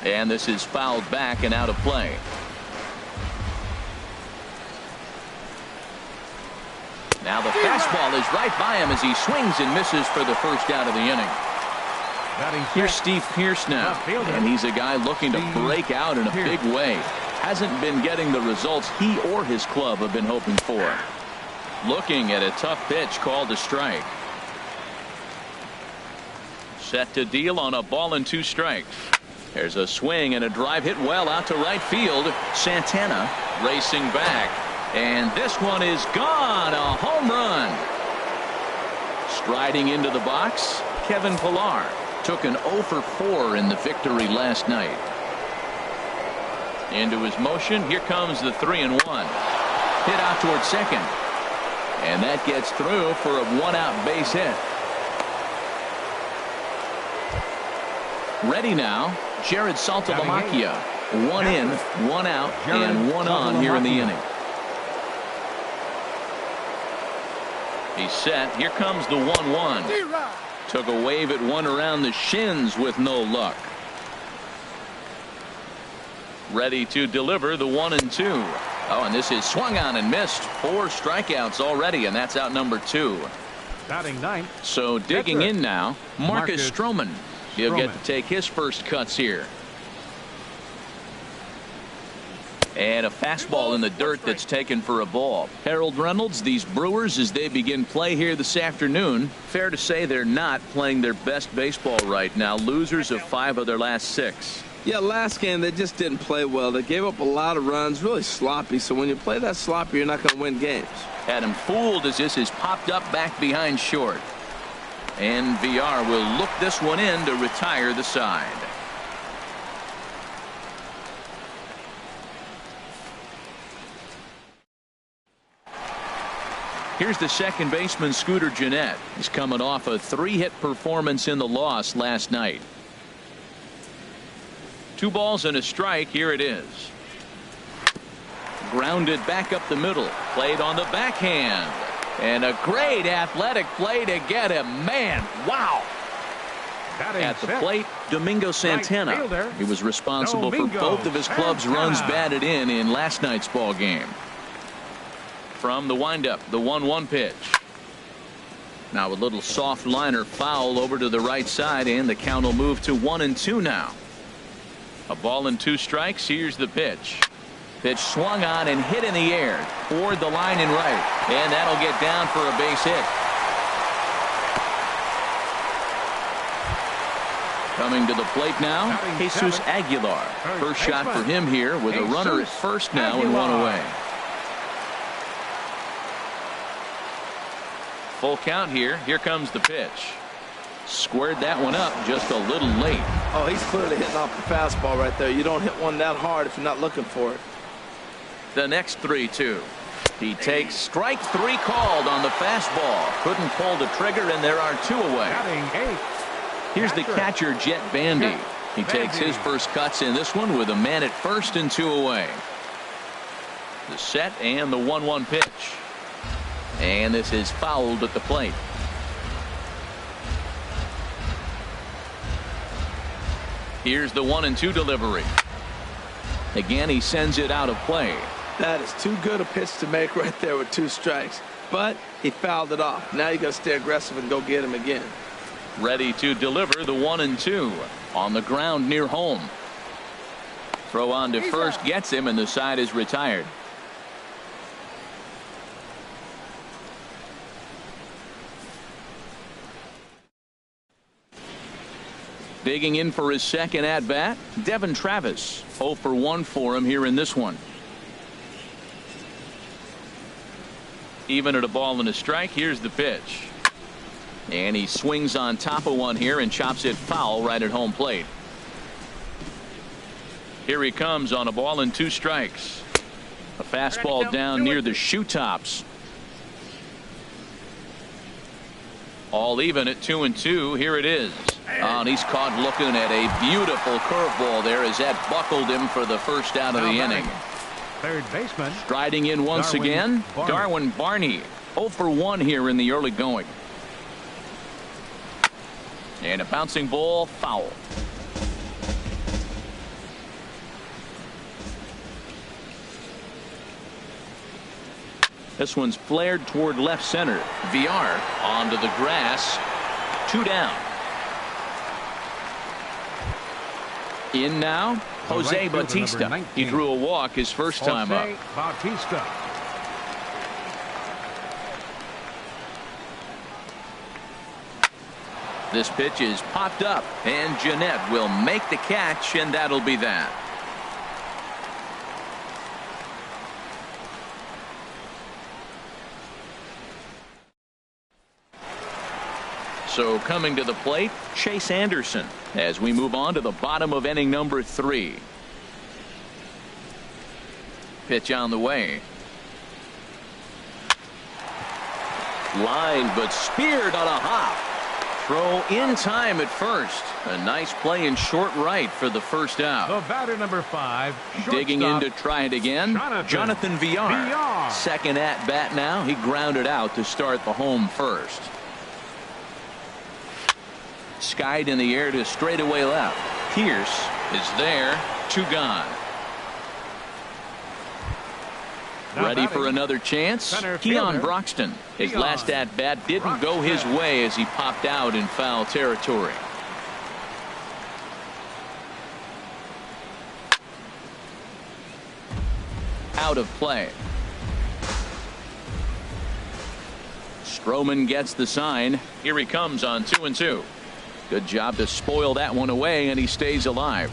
And this is fouled back and out of play. Now the fastball is right by him as he swings and misses for the first out of the inning. Here's Steve Pearce now, and he's a guy looking to break out in a big way. Hasn't been getting the results he or his club have been hoping for. Looking at a tough pitch called a strike. Set to deal on a ball and 2 strikes. There's a swing and a drive hit well out to right field. Santana racing back. And this one is gone. A home run. Striding into the box, Kevin Pillar took an 0 for 4 in the victory last night. Into his motion. Here comes the 3-1. Hit out towards second. And that gets through for a 1-out base hit. Ready now, Jared Saltalamacchia. 1 in, 1 out, and 1 on here in the inning. He's set. Here comes the 1-1. Took a wave at one around the shins with no luck. Ready to deliver the 1-2. Oh, and this is swung on and missed. 4 strikeouts already, and that's out number 2. Batting ninth. So digging in now, Marcus Stroman. He'll get to take his first cuts here. And a fastball in the dirt that's taken for a ball. Harold Reynolds, these Brewers, as they begin play here this afternoon, fair to say they're not playing their best baseball right now. Losers of 5 of their last 6. Yeah, last game they just didn't play well. They gave up a lot of runs, really sloppy. So when you play that sloppy, you're not going to win games. Had him fooled as this is popped up back behind short. And VR will look this one in to retire the side. Here's the second baseman, Scooter Gennett. He's coming off a 3-hit performance in the loss last night. 2 balls and a strike. Here it is. Grounded back up the middle. Played on the backhand. And a great athletic play to get him. Man, wow. At the plate, Domingo Santana. He was responsible for both of his club's runs batted in last night's ball game. From the windup, the 1-1 pitch. Now a little soft liner foul over to the right side, and the count will move to 1-2 now. A ball and 2 strikes. Here's the pitch. Pitch swung on and hit in the air toward the line and right, and that'll get down for a base hit. Coming to the plate now, Jesus Aguilar. First shot for him here with a runner at first now and 1 away. Full count here. Here comes the pitch. Squared that one up just a little late. Oh, he's clearly hitting off the fastball right there. You don't hit one that hard if you're not looking for it. The next 3-2. He takes strike 3 called on the fastball. Couldn't pull the trigger, and there are 2 away. Here's the catcher, Jet Bandy. He takes his first cuts in this one with a man at first and 2 away. The set and the 1-1 pitch. And this is fouled at the plate. Here's the 1-2 delivery. Again, he sends it out of play. That is too good a pitch to make right there with 2 strikes. But he fouled it off. Now you got to stay aggressive and go get him again. Ready to deliver the 1-2 on the ground near home. Throw on to first gets him, and the side is retired. Digging in for his second at bat, Devin Travis. 0 for 1 for him here in this one. Even at a ball and a strike. Here's the pitch. And he swings on top of one here and chops it foul right at home plate. Here he comes on a ball and 2 strikes. A fastball down near the shoe tops. All even at 2-2. Here it is. Oh, and he's caught looking at a beautiful curveball there as that buckled him for the first out of the inning. Third baseman. Striding in once again, Darwin Barney. 0 for 1 here in the early going. And a bouncing ball foul. This one's flared toward left center. VR onto the grass. 2 down. In now, Jose Bautista. He drew a walk his first time up. Bautista. This pitch is popped up, and Jeanette will make the catch, and that'll be that. So coming to the plate, Chase Anderson, as we move on to the bottom of inning number 3. Pitch on the way. Line, but speared on a hop. Throw in time at first. A nice play in short right for the first out. The batter number 5. Digging in to try it again. Jonathan VR. Second at bat now. He grounded out to start the home first. Skied in the air to straightaway left. Pierce is there. 2 gone. Ready for another chance. Keon Broxton. His last at bat didn't go his way as he popped out in foul territory. Out of play. Stroman gets the sign. Here he comes on 2-2. Good job to spoil that one away, and he stays alive.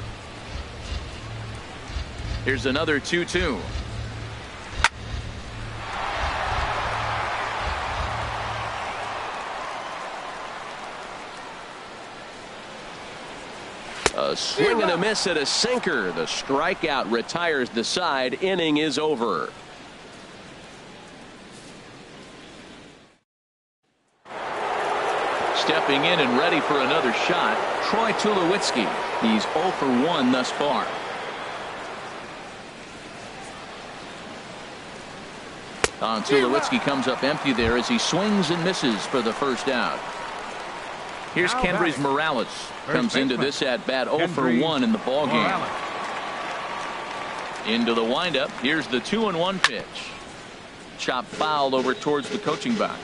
Here's another 2-2. A swing and a miss at a sinker. The strikeout retires the side. Inning is over. Stepping in and ready for another shot, Troy Tulowitzki. He's 0 for 1 thus far. Tulowitzki comes up empty there as he swings and misses for the first out. Here's Kendrys Morales. Comes into this at bat 0 for 1 in the ball game. Into the windup. Here's the 2-1 pitch. Chop foul over towards the coaching box.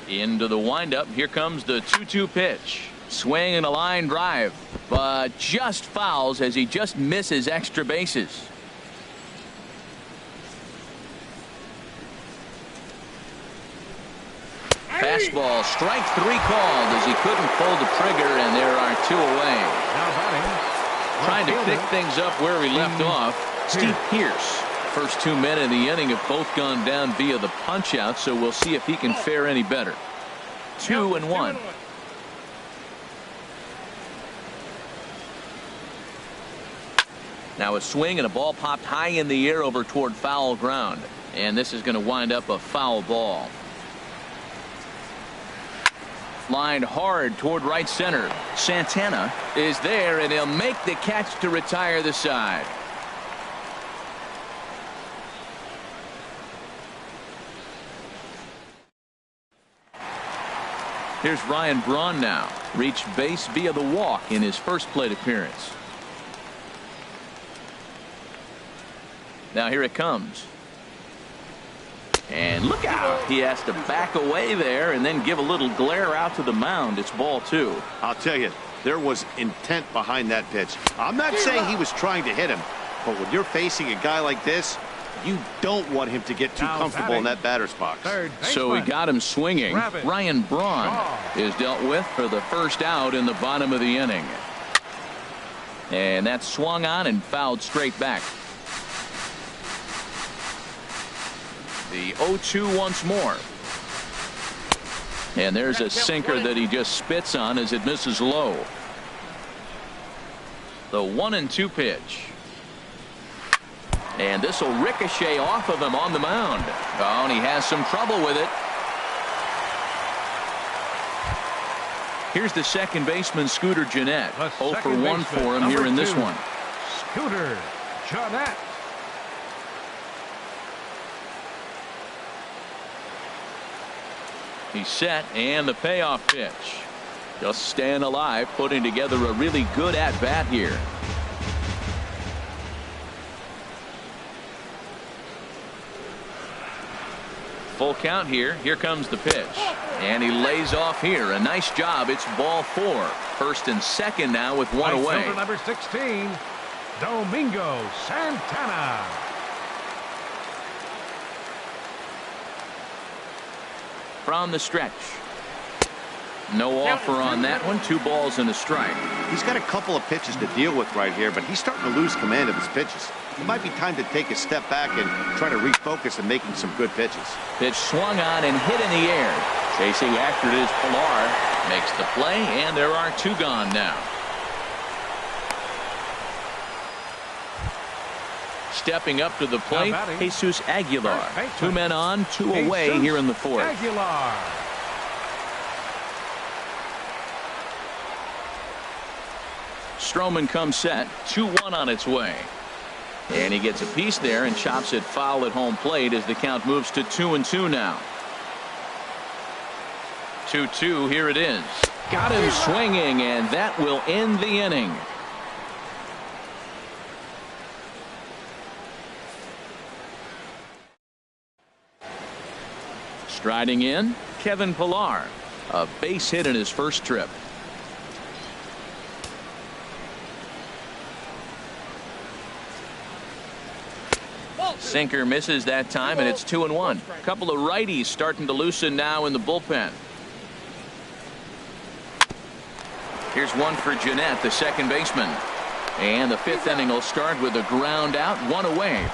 Into the windup. Here comes the 2-2 pitch. Swing and a line drive, but just fouls as he just misses extra bases. Fastball, strike 3 called as he couldn't pull the trigger, and there are 2 away. Trying to pick things up where he left off. Steve Pierce. First 2 men in the inning have both gone down via the punch out, so we'll see if he can fare any better. 2-1. Now a swing and a ball popped high in the air over toward foul ground, and this is going to wind up a foul ball. Lined hard toward right center. Santana is there, and he'll make the catch to retire the side. Here's Ryan Braun now. Reached base via the walk in his first plate appearance. Now here it comes. And look out. He has to back away there and then give a little glare out to the mound. It's ball 2. I'll tell you, there was intent behind that pitch. I'm not saying he was trying to hit him, but when you're facing a guy like this, you don't want him to get too comfortable in that batter's box. So he got him swinging. Ryan Braun is dealt with for the first out in the bottom of the inning. And that swung on and fouled straight back. The 0-2 once more. And there's a sinker that he just spits on as it misses low. The 1-2 pitch. And this will ricochet off of him on the mound. Oh, and he has some trouble with it. Here's the second baseman, Scooter Gennett. 0 for 1 for him here in this one. Scooter Gennett. He's set, and the payoff pitch. Just staying alive, putting together a really good at-bat here. Full count here. Here comes the pitch. And he lays off here. A nice job. It's ball 4. First and second now with one away. Fielder number 16, Domingo Santana. From the stretch. No offer on that one. 2 balls and a strike. He's got a couple of pitches to deal with right here, but he's starting to lose command of his pitches. It might be time to take a step back and try to refocus and making some good pitches. Pitch swung on and hit in the air. Chasing after it is Pilar. Makes the play, and there are 2 gone now. Stepping up to the plate, Jesus Aguilar. 2 men on, 2 away here in the 4th. Aguilar. Stroman comes set. 2-1 on its way. And he gets a piece there and chops it foul at home plate as the count moves to 2-2 now. 2-2, here it is. Got him swinging, and that will end the inning. Striding in, Kevin Pilar. A base hit in his first trip. Sinker misses that time, and it's 2-1. A couple of righties starting to loosen now in the bullpen. Here's one for Jeanette, the second baseman. And the 5th inning will start with a ground out, 1 away.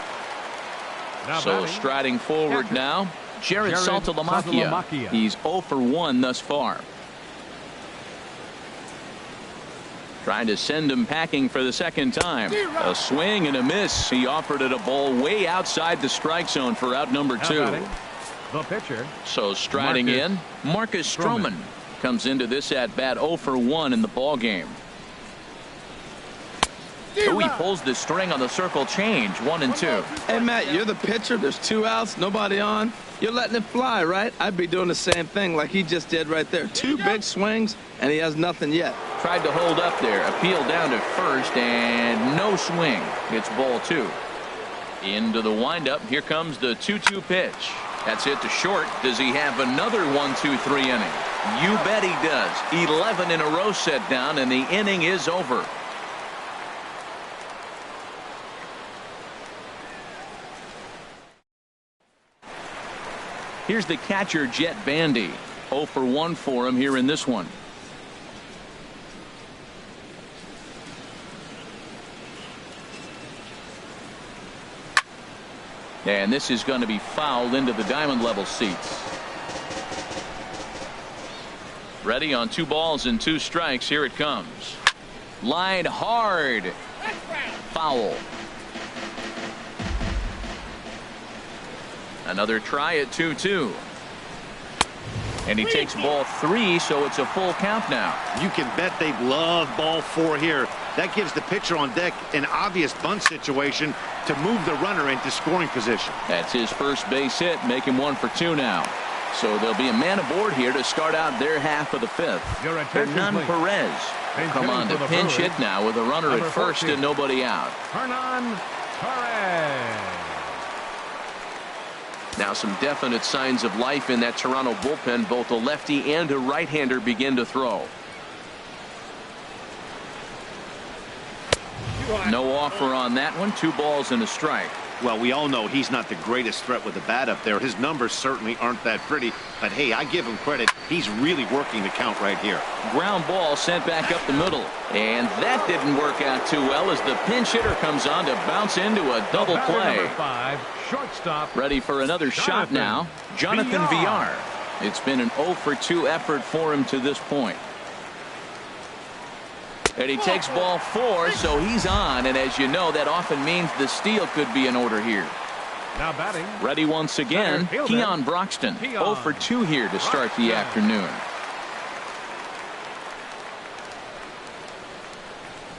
So striding forward now, Jared Saltalamacchia. He's 0 for 1 thus far. Trying to send him packing for the second time. A swing and a miss. He offered it a ball way outside the strike zone for out number 2. The pitcher. So striding in, Marcus Stroman comes into this at bat 0 for 1 in the ball game. Oh, he pulls the string on the circle change. 1-2. Hey, Matt, you're the pitcher. There's 2 outs, nobody on. You're letting it fly, right? I'd be doing the same thing like he just did right there. 2 big swings, and he has nothing yet. Tried to hold up there. Appeal down to first, and no swing. It's ball 2. Into the windup. Here comes the 2-2 pitch. That's hit to short. Does he have another 1-2-3 inning? You bet he does. 11 in a row set down, and the inning is over. Here's the catcher, Jet Bandy. 0 for 1 for him here in this one. And this is going to be fouled into the diamond level seats. Ready on 2 balls and 2 strikes. Here it comes. Line hard. Foul. Another try at 2-2. And he takes ball 3, so it's a full count now. You can bet they love ball 4 here. That gives the pitcher on deck an obvious bunt situation to move the runner into scoring position. That's his first base hit, make him 1 for 2 now. So there'll be a man aboard here to start out their half of the 5th. Hernan Perez will come on to pinch hit now with a runner at first and nobody out. Hernan Perez. Now some definite signs of life in that Toronto bullpen. Both a lefty and a right-hander begin to throw. No offer on that one. 2 balls and a strike. Well, we all know he's not the greatest threat with the bat up there. His numbers certainly aren't that pretty. But, hey, I give him credit. He's really working the count right here. Ground ball sent back up the middle. And that didn't work out too well as the pinch hitter comes on to bounce into a double play. Number 5, shortstop. Ready for another shot now. Jonathan Villar. It's been an 0 for 2 effort for him to this point. And he takes ball 4, so he's on. And as you know, that often means the steal could be in order here. Now batting. Ready once again, Keon Broxton. 0 for 2 here to start the afternoon.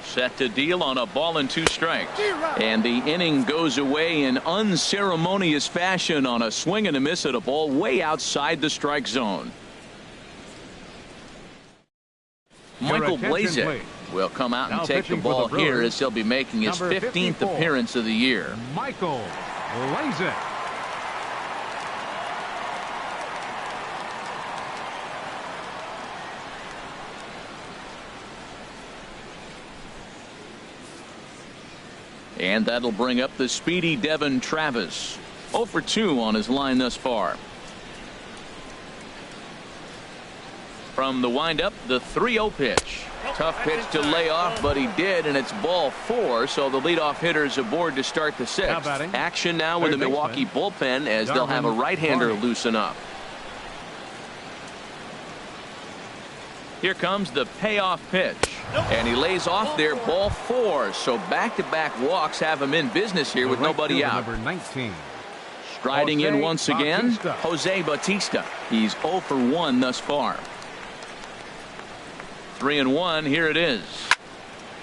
Set to deal on a ball and 2 strikes. And the inning goes away in unceremonious fashion on a swing and a miss at a ball way outside the strike zone. Michael Blazek will come out and take the ball here as he'll be making his 15th appearance of the year. Michael Blazek. And that'll bring up the speedy Devin Travis. 0 for 2 on his line thus far. From the windup, the 3-0 pitch. Tough pitch to lay off, but he did, and it's ball 4, so the leadoff hitter is aboard to start the 6th. Action now in the Milwaukee bullpen as they'll have a right-hander loosen up. Here comes the payoff pitch, and he lays off there, ball 4, so back-to-back walks have him in business here with nobody out. Number 19. Striding in once again, Jose Bautista. He's 0 for 1 thus far. 3-1, here it is.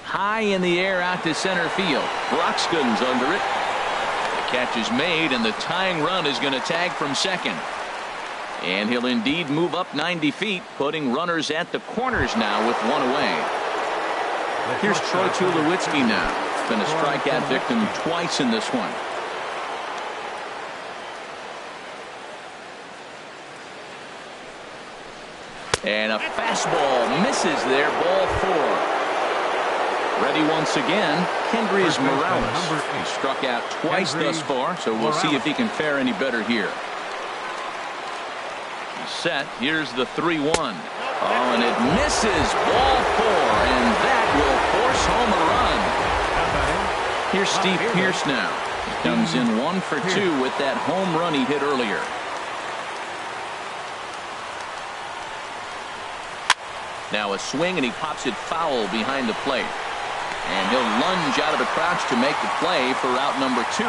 High in the air out to center field. Broxton's under it. The catch is made, and the tying run is going to tag from second. And he'll indeed move up 90 feet, putting runners at the corners now with 1 away. Here's Troy Tulowitzki now. Been a strikeout victim twice in this one. And a fastball misses there, ball 4. Ready once again, Kendrys Morales. He struck out twice thus far, so we'll see if he can fare any better here. He's set. Here's the 3-1. Oh, and it misses, ball 4, and that will force home a run. Here's Steve Pearce now. He comes in 1 for 2 with that home run he hit earlier. Now a swing, and he pops it foul behind the plate. And he'll lunge out of the crouch to make the play for out number 2.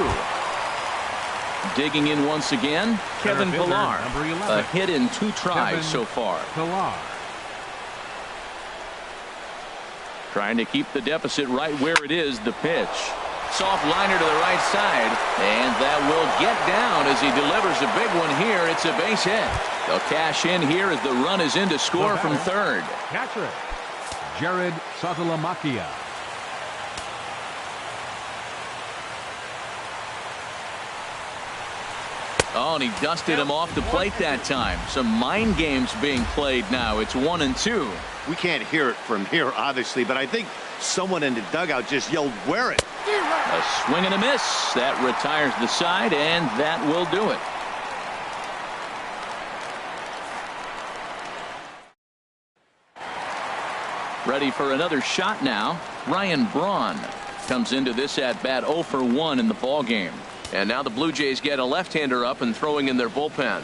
Digging in once again, Kevin Pillar. A hit in 2 tries so far. Trying to keep the deficit right where it is, the pitch. Soft liner to the right side, and that will get down as he delivers a big one here. It's a base hit. They'll cash in here as the run is in to score from third. Catcher, Jared Satalamakia. Oh, and he dusted him off the plate that time. Some mind games being played now. It's 1-2. We can't hear it from here, obviously, but I think someone in the dugout just yelled, "Wear it." A swing and a miss. That retires the side, and that will do it. Ready for another shot now. Ryan Braun comes into this at bat 0 for 1 in the ball game. And now the Blue Jays get a left-hander up and throwing in their bullpen.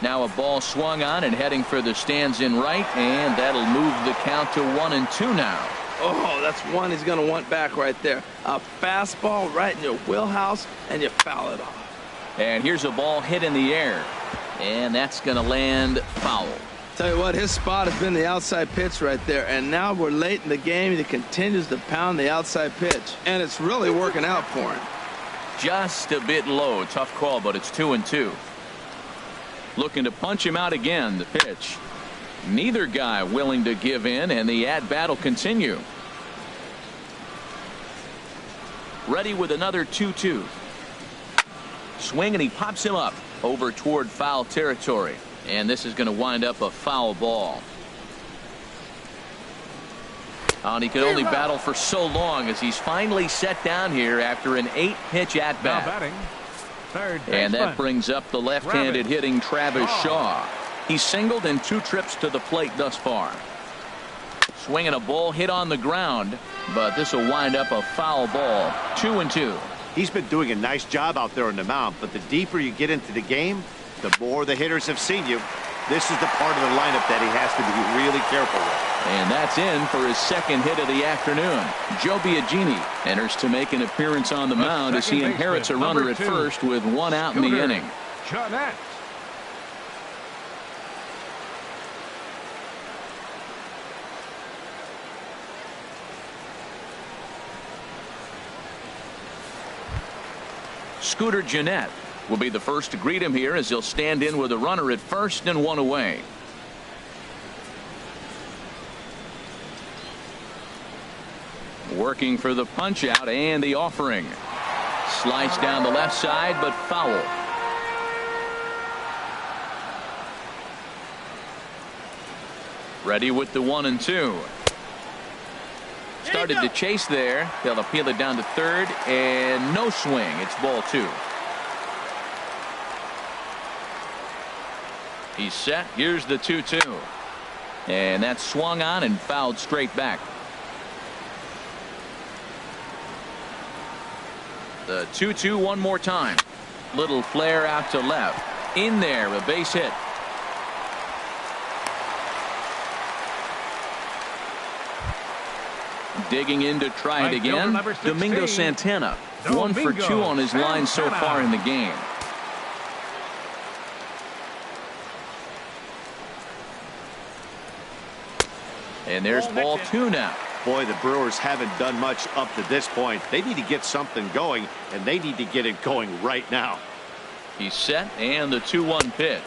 Now a ball swung on and heading for the stands in right, and that'll move the count to 1-2 now. Oh, that's one he's going to want back right there. A fastball right in your wheelhouse, and you foul it off. And here's a ball hit in the air, and that's going to land foul. Tell you what, his spot has been the outside pitch right there, and now we're late in the game. He continues to pound the outside pitch, and it's really working out for him. Just a bit low. Tough call, but it's 2-2. Looking to punch him out again. The pitch. Neither guy willing to give in, and the at-bat will continue. Ready with another 2-2. Swing, and he pops him up over toward foul territory. And this is going to wind up a foul ball. And he could only battle for so long as he's finally set down here after an 8-pitch at-bat. Now batting, third and that baseman. brings up the left-handed hitting Travis Shaw. He's singled in 2 trips to the plate thus far. Swinging a ball hit on the ground, but this will wind up a foul ball. 2-2. He's been doing a nice job out there on the mound, but the deeper you get into the game, the more the hitters have seen you. This is the part of the lineup that he has to be really careful with. And that's in for his second hit of the afternoon. Joe Biagini enters to make an appearance on the mound as he inherits a runner at first with 1 out in the inning. Jeanette. Scooter Jeanette will be the first to greet him here as he'll stand in with a runner at first and 1 away. Working for the punch out and the offering. Slice down the left side, but foul. Ready with the 1-2. Started to chase there. They'll appeal it down to third, and no swing. It's ball 2. He's set. Here's the 2-2. And that's swung on and fouled straight back. The 2-2 one more time. Little flare out to left. In there, a base hit. Digging in to try it again. Domingo Santana. 1 for 2 on his line so far in the game. And there's ball 2 now. Boy, the Brewers haven't done much up to this point. They need to get something going, and they need to get it going right now. He's set, and the 2-1 pitch.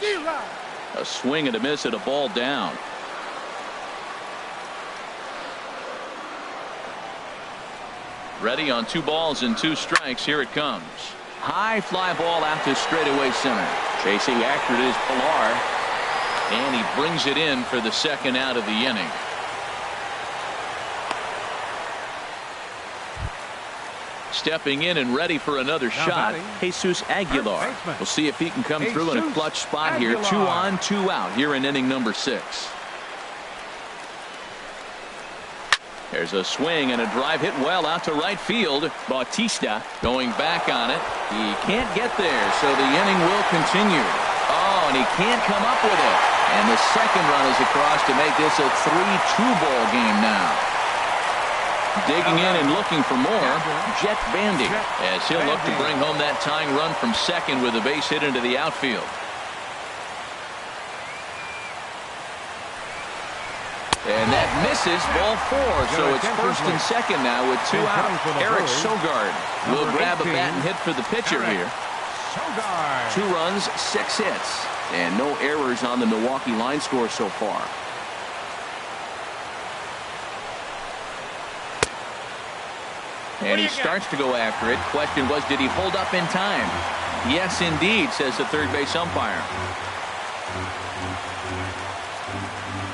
A swing and a miss at a ball down. Ready on 2 balls and 2 strikes. Here it comes. High fly ball out to straightaway center. Chasing after it is Pilar, and he brings it in for the second out of the inning. Stepping in and ready for another shot, Jesus Aguilar. We'll see if he can come through in a clutch spot here. 2 on, 2 out here in inning number 6. There's a swing and a drive hit well out to right field. Bautista going back on it. He can't get there, so the inning will continue. Oh, and he can't come up with it. And the second run is across to make this a 3-2 ball game now. Digging in and looking for more, Jet Bandy, as he'll look to bring home that tying run from second with a base hit into the outfield. And that misses, ball 4, so it's first and second now with 2 out. Eric Sogard will grab a bat and hit for the pitcher here. 2 runs, 6 hits, and no errors on the Milwaukee line score so far. And he starts to go after it. Question was, did he hold up in time? Yes, indeed, says the third base umpire.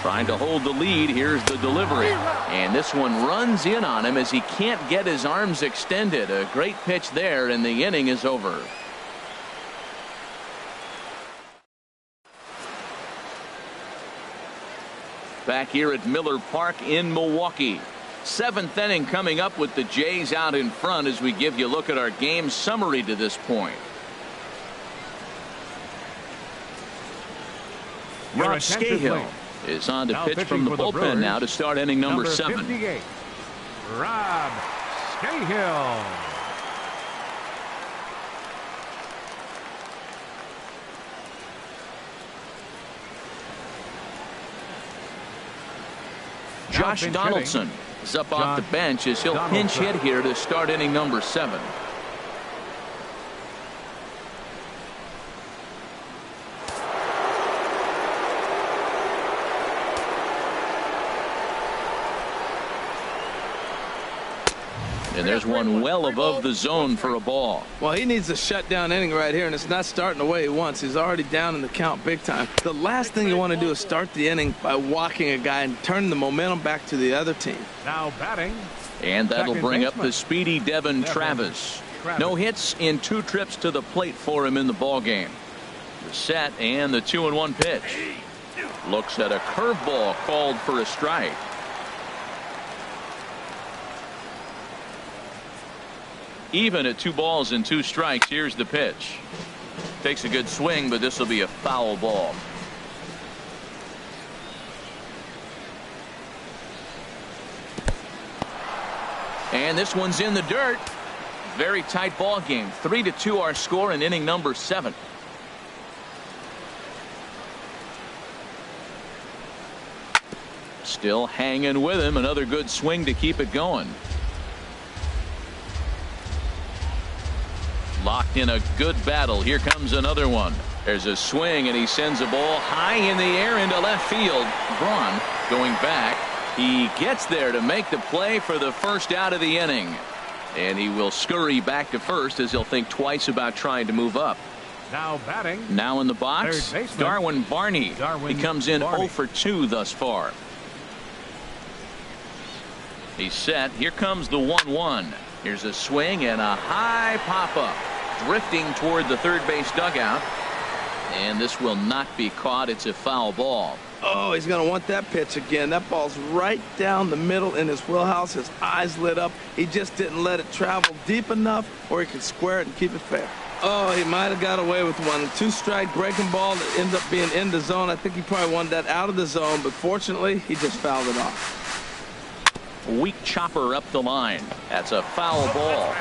Trying to hold the lead. Here's the delivery. And this one runs in on him as he can't get his arms extended. A great pitch there, and the inning is over. Back here at Miller Park in Milwaukee. 7th inning coming up with the Jays out in front as we give you a look at our game summary to this point. Rob Scahill is on to pitch from the bullpen now to start inning number 7. 58, Rob Scahill. Josh Donaldson is up off the bench as he'll pinch hit here to start inning number 7. And there's one well above the zone for a ball. Well, he needs a shutdown inning right here, and it's not starting the way he wants. He's already down in the count big time. The last thing you want to do is start the inning by walking a guy and turning the momentum back to the other team. Now batting. And that'll bring up the speedy Devin Travis. No hits in 2 trips to the plate for him in the ball game. The set and the 2-1 pitch. Looks at a curveball called for a strike. Even at 2 balls and 2 strikes. Here's the pitch. Takes a good swing, but this will be a foul ball. And this one's in the dirt. Very tight ball game. 3-2 our score in inning number 7. Still hanging with him. Another good swing to keep it going. Locked in a good battle. Here comes another one. There's a swing, and he sends a ball high in the air into left field. Braun going back. He gets there to make the play for the first out of the inning. And he will scurry back to first as he'll think twice about trying to move up. Now batting. Now in the box, Darwin Barney. He comes in 0 for 2 thus far. He's set. Here comes the 1-1. Here's a swing and a high pop-up. Drifting toward the third base dugout. And this will not be caught. It's a foul ball. Oh, he's going to want that pitch again. That ball's right down the middle in his wheelhouse. His eyes lit up. He just didn't let it travel deep enough where he could square it and keep it fair. Oh, he might have got away with one. 2-strike breaking ball that ended up being in the zone. I think he probably wanted that out of the zone, but fortunately, he just fouled it off. Weak chopper up the line. That's a foul ball.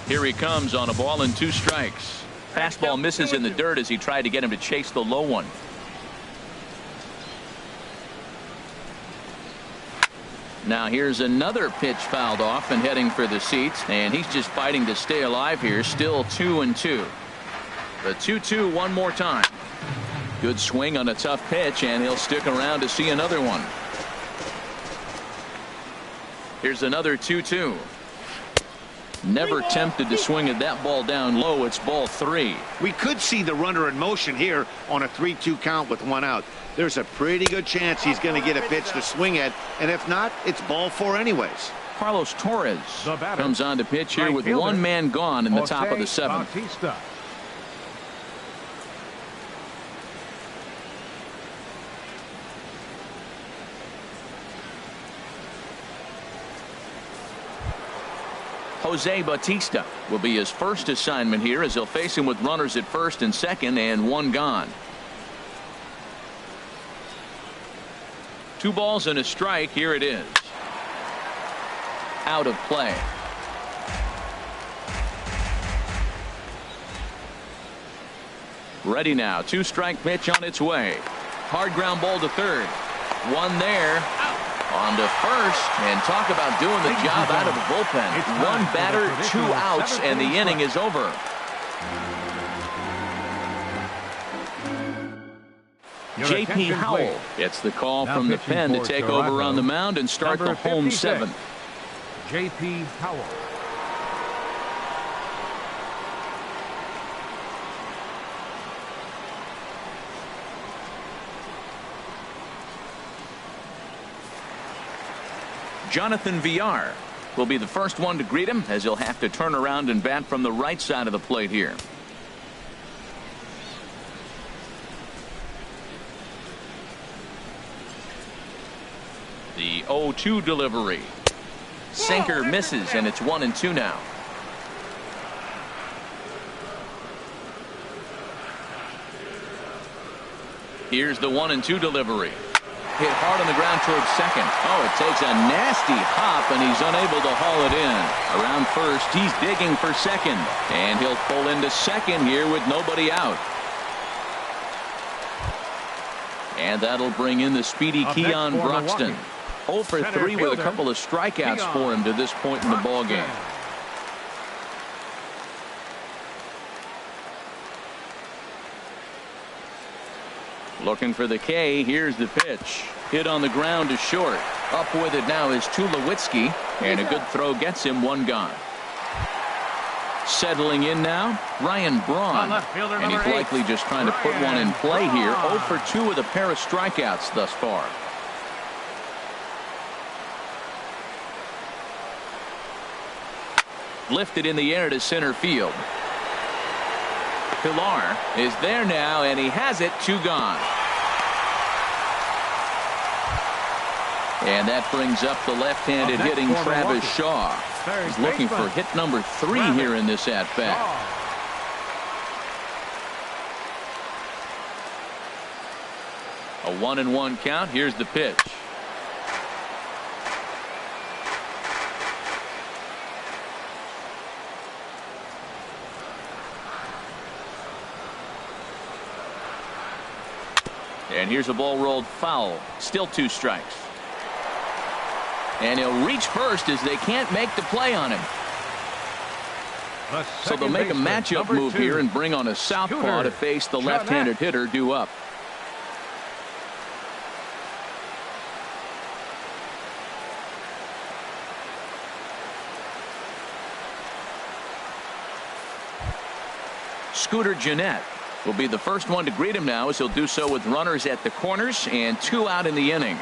Here he comes on a ball and 2 strikes. Fastball misses in the dirt as he tried to get him to chase the low one. Now here's another pitch fouled off and heading for the seats, and he's just fighting to stay alive here. Still 2-2. The 2-2 one more time. Good swing on a tough pitch, and he'll stick around to see another one. Here's another 2-2. Never tempted to swing at that ball down low. It's ball 3. We could see the runner in motion here on a 3-2 count with 1 out. There's a pretty good chance he's going to get a pitch to swing at, and if not, it's ball 4 anyways. Carlos Torres comes on to pitch here with 1 man gone in the top of the 7th. Jose Bautista will be his first assignment here as he'll face him with runners at first and second and 1 gone. 2 balls and a strike. Here it is. Out of play. Ready now. 2-strike pitch on its way. Hard ground ball to third. 1 there. On to first, and talk about doing the job out of the bullpen. 1 batter, 2 outs, and the inning is over. J.P. Howell gets the call from the pen to take over on the mound and start the home 7th. J.P. Howell. Jonathan Villar will be the first one to greet him as he'll have to turn around and bat from the right side of the plate here. The 0-2 delivery. Sinker misses, and it's 1-2 now. Here's the 1-2 delivery. Hit hard on the ground towards second. Oh, it takes a nasty hop, and he's unable to haul it in. Around first, he's digging for second, and he'll pull into second here with nobody out. And that'll bring in the speedy Keon Broxton. 0 for 3 with a couple of strikeouts for him to this point in the ballgame. Looking for the K. Here's the pitch. Hit on the ground to short. Up with it now is Tulowitzki, and a good throw gets him 1 gone. Settling in now, Ryan Braun, and he's likely just trying to put one in play here. 0 for 2 with a pair of strikeouts thus far. Lifted in the air to center field. Pilar is there now, and he has it. 2 gone. And that brings up the left-handed hitting Travis Shaw. He's looking for hit number 3 here in this at-bat. A 1-1 count. Here's the pitch. And here's a ball rolled foul. Still 2 strikes. And he'll reach first as they can't make the play on him. So they'll make a matchup move here and bring on a southpaw to face the left-handed hitter due up. Scooter Gennett will be the first one to greet him now, as he'll do so with runners at the corners and 2 out in the inning.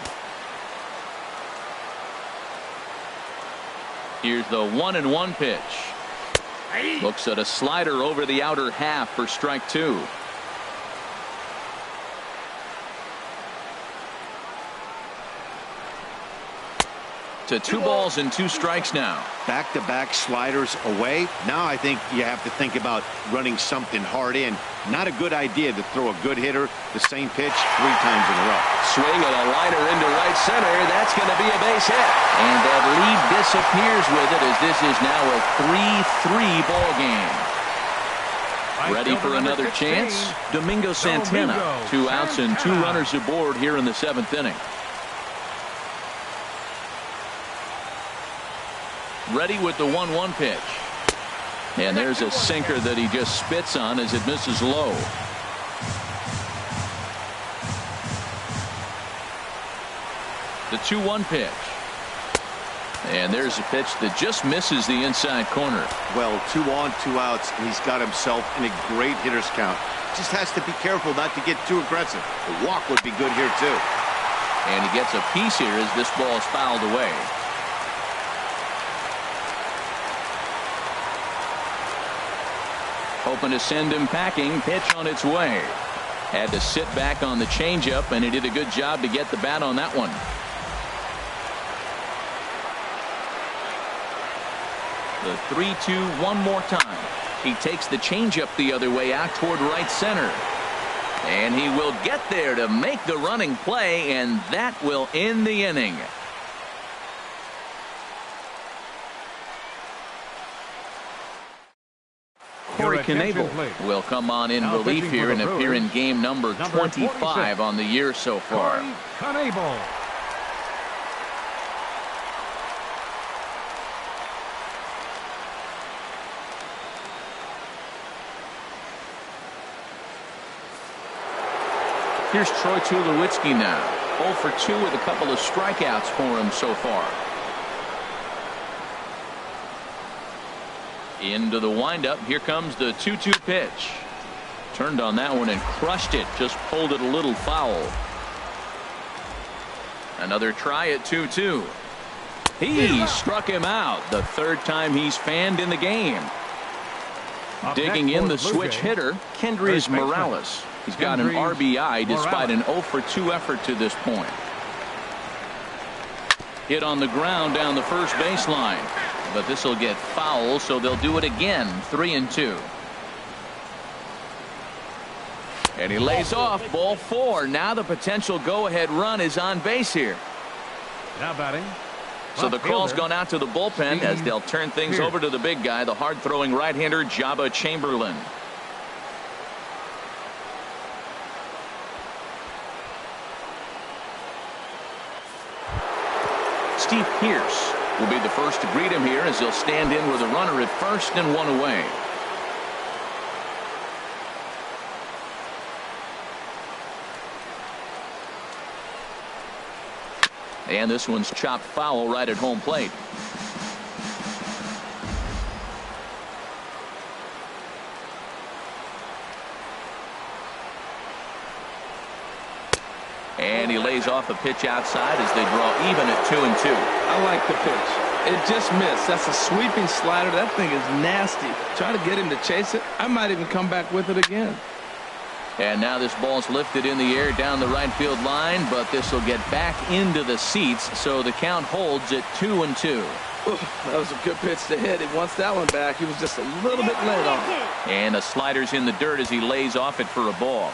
Here's the 1-1 pitch. Looks at a slider over the outer half for strike 2. To 2 balls and 2 strikes now. Back-to-back sliders away. Now I think you have to think about running something hard in. Not a good idea to throw a good hitter the same pitch 3 times in a row. Swing and a liner into right center. That's going to be a base hit. And that lead disappears with it, as this is now a 3-3 ball game. Ready for another chance? Domingo Santana. 2 outs and 2 runners aboard here in the 7th inning. Ready with the 1-1 pitch. And there's a sinker that he just spits on as it misses low. The 2-1 pitch. And there's a pitch that just misses the inside corner. Well, 2 on, 2 outs, and he's got himself in a great hitter's count. Just has to be careful not to get too aggressive. The walk would be good here, too. And he gets a piece here as this ball is fouled away. Hoping to send him packing. Pitch on its way. Had to sit back on the changeup, and he did a good job to get the bat on that one. The 3-2 one more time. He takes the changeup the other way out toward right center. And he will get there to make the running play, and that will end the inning. Corey Knebel will come on in relief here and appear in game number 25 on the year so far. Knebel. Here's Troy Tulowitzki now. 0 for 2 with a couple of strikeouts for him so far. Into the windup. Here comes the 2-2 pitch. Turned on that one and crushed it. Just pulled it a little foul. Another try at 2-2. He struck him out. The 3rd time he's fanned in the game. Digging in the switch hitter, Kendrys Morales. He's got an RBI despite an 0 for 2 effort to this point. Hit on the ground down the first baseline. But this will get foul, so they'll do it again. 3-2. And he lays off. Ball 4. Now the potential go-ahead run is on base here. Now batting. So the call's gone out to the bullpen as they'll turn things over to the big guy, the hard-throwing right-hander Jabba Chamberlain. Steve Pearce will be the first to greet him here as he'll stand in with a runner at first and 1 away. And this one's chopped foul right at home plate. And he lays off a pitch outside as they draw even at 2-2. I like the pitch. It just missed. That's a sweeping slider. That thing is nasty. Try to get him to chase it. I might even come back with it again. And now this ball's lifted in the air down the right field line, but this will get back into the seats, so the count holds at 2-2. That was a good pitch to hit. He wants that one back. He was just a little bit late on it. And a slider's in the dirt as he lays off it for a ball.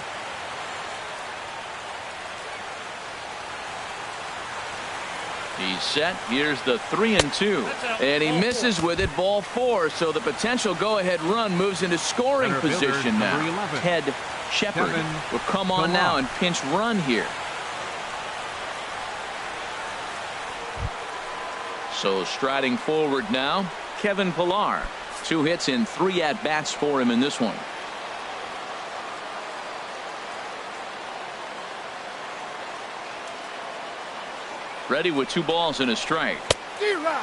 He's set. Here's the 3-2. And he misses with it. Ball 4. So the potential go-ahead run moves into scoring position now. Ted Shepard will come on now and pinch run here. So striding forward now, Kevin Pillar. 2 hits in 3 at-bats for him in this one. Ready with 2 balls and a strike.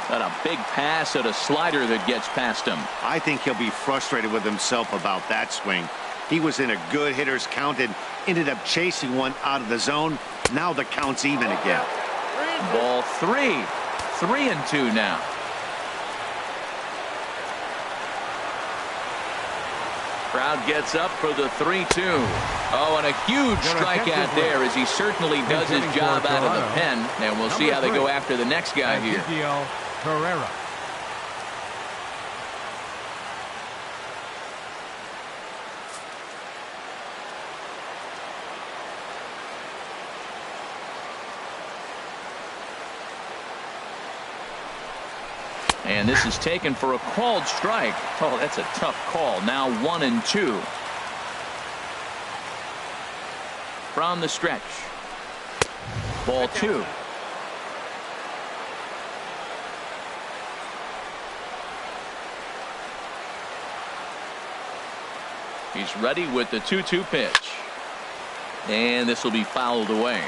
Got a big pass at a slider that gets past him. I think he'll be frustrated with himself about that swing. He was in a good hitter's count and ended up chasing one out of the zone. Now the count's even again. Ball 3. 3-2 now. Crowd gets up for the 3-2. Oh, and a huge strikeout there as he certainly does his job out of the pen. And we'll see how they go after the next guy here. Herrera. And this is taken for a called strike. Oh, that's a tough call. Now 1-2. From the stretch. Ball 2. He's ready with the 2-2 pitch. And this will be fouled away.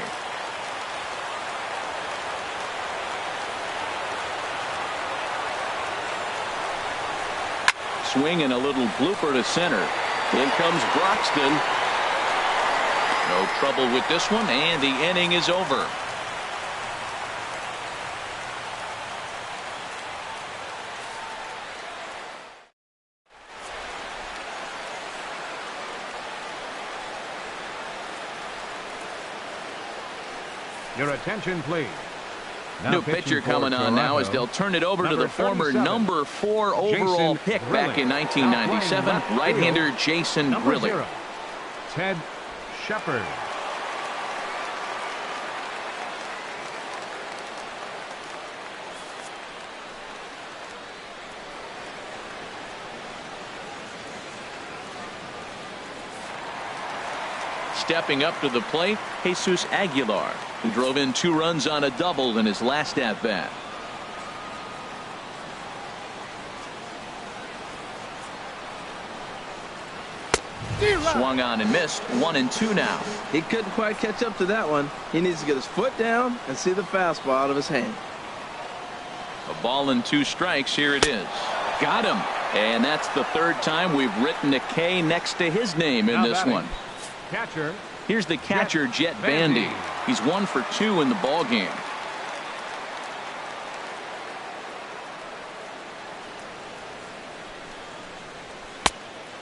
Swing and a little blooper to center. In comes Broxton. No trouble with this one, and the inning is over. Your attention, please. New pitcher coming on now as they'll turn it over to the former number 4 overall pick back in 1997, right-hander Jason Grilly. Ted Shepard. Stepping up to the plate, Jesus Aguilar, who drove in 2 runs on a double in his last at-bat. Swung on and missed. 1-2 now. He couldn't quite catch up to that one. He needs to get his foot down and see the fastball out of his hand. A ball and 2 strikes. Here it is. Got him. And that's the 3rd time we've written a K next to his name in this one. Catcher. Here's the catcher, Jet Bandy. He's 1 for 2 in the ball game.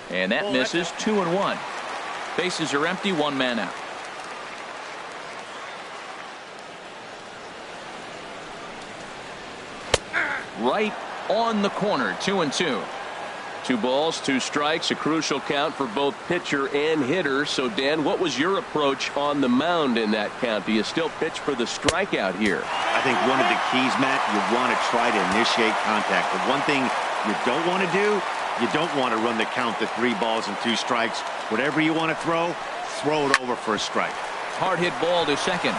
And that misses. 2-1. Bases are empty. 1 man out. Right on the corner. 2-2. 2 balls, 2 strikes, a crucial count for both pitcher and hitter. So, Dan, what was your approach on the mound in that count? Do you still pitch for the strikeout here? I think one of the keys, Matt, you want to try to initiate contact. The one thing you don't want to do, you don't want to run the count to 3 balls and 2 strikes. Whatever you want to throw it over for a strike. Hard hit ball to second.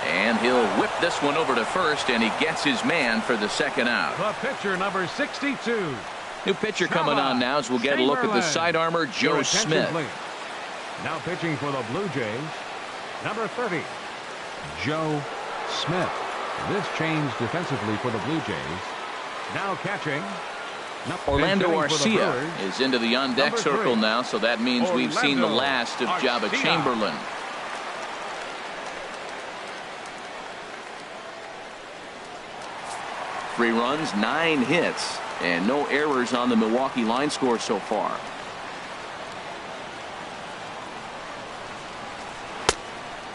And he'll whip this one over to first, and he gets his man for the 2nd out. The pitcher, number 62. New pitcher coming on now as we'll get a look at the side armor, Joe Smith. Please. Now pitching for the Blue Jays, number 30, Joe Smith. This change defensively for the Blue Jays. Now catching. Orlando Arcia is into the on-deck circle now, so that means we've seen the last of Jabba Chamberlain. Three runs, 9 hits, and no errors on the Milwaukee line score so far.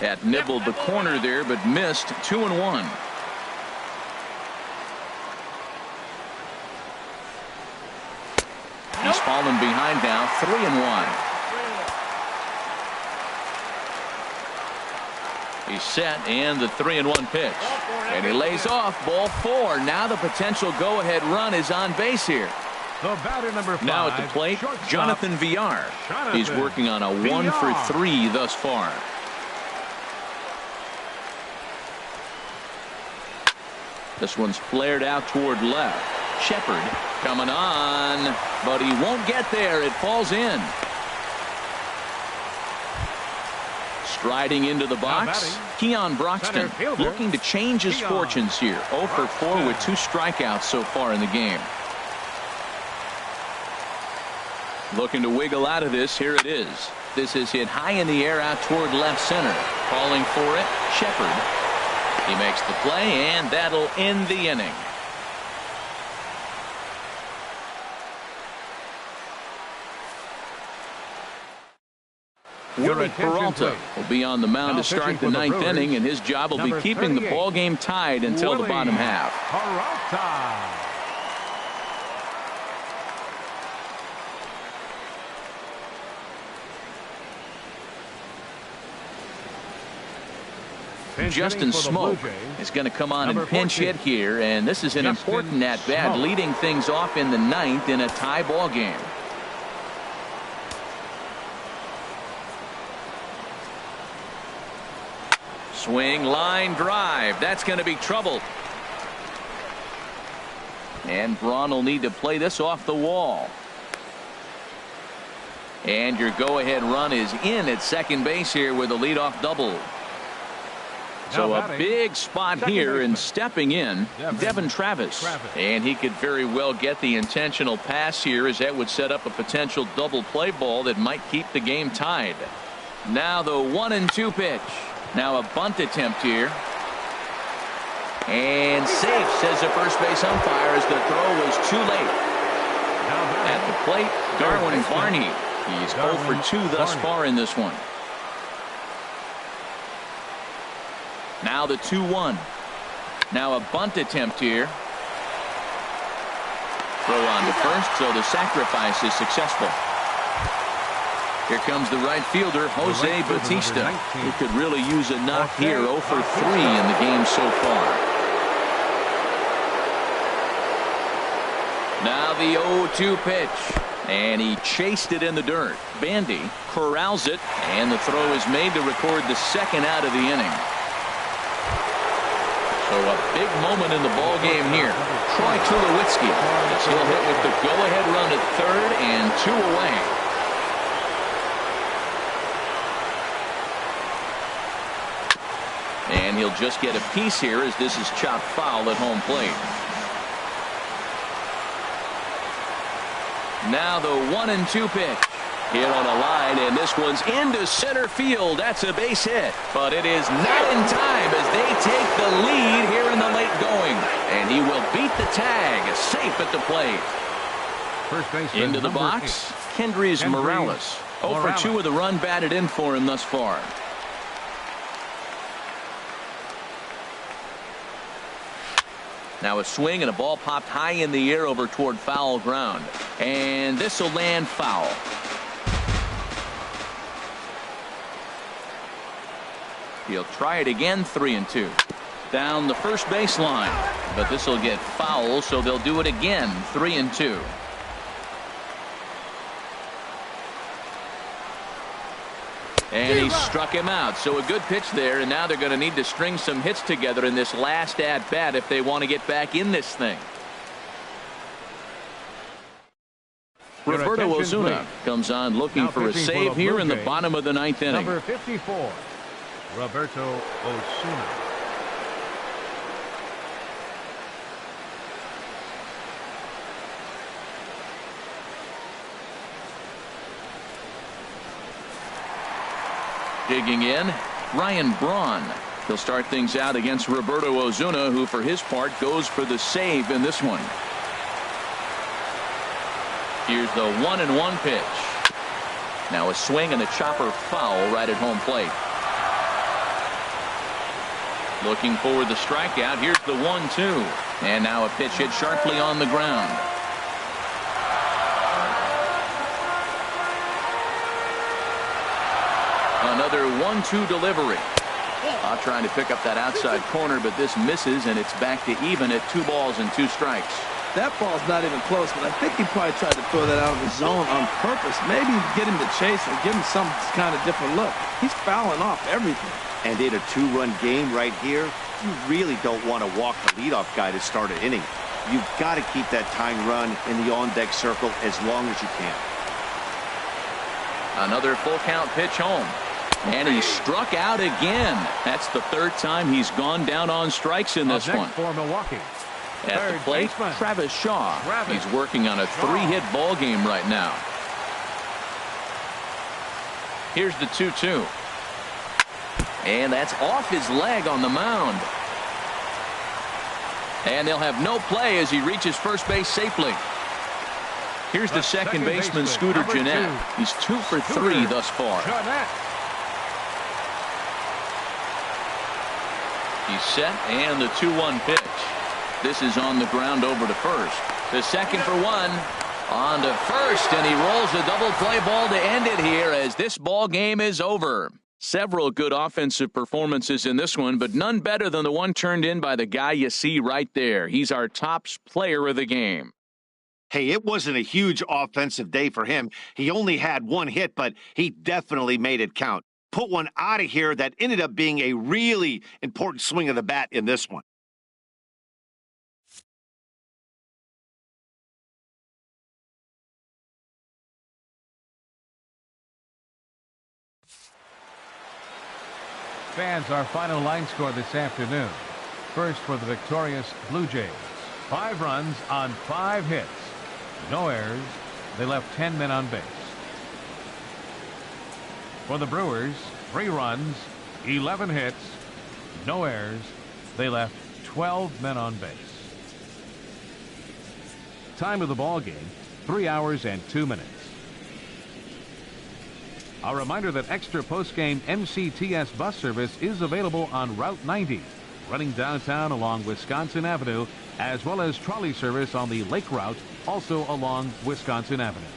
That nibbled the corner there, but missed. 2-1. He's fallen behind now. 3-1. He's set, and the 3-1 pitch. And he lays off. Ball 4. Now the potential go-ahead run is on base here. The batter, number 5. Now at the plate, Jonathan Villar. He's working on a 1 for 3 thus far. This one's flared out toward left. Shepard coming on, but he won't get there. It falls in. Striding into the box, Keon Broxton looking to change his fortunes here. 0 for 4 with 2 strikeouts so far in the game. Looking to wiggle out of this. Here it is. This is hit high in the air out toward left center. Calling for it, Shepard. He makes the play, and that'll end the inning. Willie Peralta will be on the mound to start the ninth inning, and his job will be keeping the ball game tied until the bottom half. Justin Smoke is going to come on and pinch hit here, and this is an important at-bat, leading things off in the ninth in a tie ball game. Swing, line drive. That's going to be trouble. And Braun will need to play this off the wall. And your go-ahead run is in at second base here with a leadoff double. So a big spot here, and stepping in, Devin Travis. And he could very well get the intentional pass here, as that would set up a potential double play ball that might keep the game tied. Now the 1-2 pitch. Now a bunt attempt here. And safe, says the first base umpire, as the throw was too late. At the plate, Darwin Barney. He's 0 for 2 thus far in this one. Now the 2-1. Now a bunt attempt here. Throw on to first, so the sacrifice is successful. Here comes the right fielder, Jose Bautista. He could really use a knock here. 0 for 3 in the game so far. Now the 0-2 pitch. And he chased it in the dirt. Bandy corrals it, and the throw is made to record the second out of the inning. So a big moment in the ball game here. Troy Tulowitzki. He'll hit with the go-ahead run at third and 2 away. And he'll just get a piece here, as this is chopped foul at home plate. Now the 1-2 pitch. Hit on a line, and this one's into center field. That's a base hit, but it is not in time as they take the lead here in the late going. And he will beat the tag, safe at the plate. First baseman into the box, Kendrys Morales. 0 for 2 with a run batted in for him thus far. Now a swing, and a ball popped high in the air over toward foul ground. And this will land foul. He'll try it again, 3-2. Down the first baseline. But this will get foul, so they'll do it again, 3-2. And he struck him out. So a good pitch there, and now they're going to need to string some hits together in this last at-bat if they want to get back in this thing. Roberto Osuna comes on looking for a save here in the bottom of the ninth inning. Number 54, Roberto Osuna. Digging in, Ryan Braun. He'll start things out against Roberto Osuna, who for his part goes for the save in this one. Here's the 1-1 pitch. Now a swing and a chopper foul right at home plate. Looking for the strikeout. Here's the 1-2. And now a pitch hit sharply on the ground. Another 1-2 delivery. Trying to pick up that outside corner, but this misses, and it's back to even at 2 balls and 2 strikes. That ball's not even close, but I think he probably tried to throw that out of the zone on purpose. Maybe get him to chase or give him some kind of different look. He's fouling off everything. And in a 2-run game right here, you really don't want to walk the leadoff guy to start an inning. You've got to keep that tying run in the on-deck circle as long as you can. Another full count pitch home. And he struck out again. That's the 3rd time he's gone down on strikes in this one. For Milwaukee. At the plate, Travis Shaw. He's working on a 3-hit ball game right now. Here's the 2-2. And that's off his leg on the mound. And they'll have no play as he reaches first base safely. Here's the second baseman, Scooter Gennett. He's 2 for 3 thus far. He's set, and the 2-1 pitch. This is on the ground over to first. The second for 1. On to first, and he rolls a double play ball to end it here as this ball game is over. Several good offensive performances in this one, but none better than the one turned in by the guy you see right there. He's our top player of the game. Hey, it wasn't a huge offensive day for him. He only had 1 hit, but he definitely made it count. Put one out of here that ended up being a really important swing of the bat in this one. Fans, our final line score this afternoon. First for the victorious Blue Jays. 5 runs on 5 hits. No errors. They left 10 men on base. For the Brewers, 3 runs, 11 hits, no errors. They left 12 men on base. Time of the ball game, 3 hours and 2 minutes. A reminder that extra post-game MCTS bus service is available on Route 90, running downtown along Wisconsin Avenue, as well as trolley service on the Lake Route, also along Wisconsin Avenue.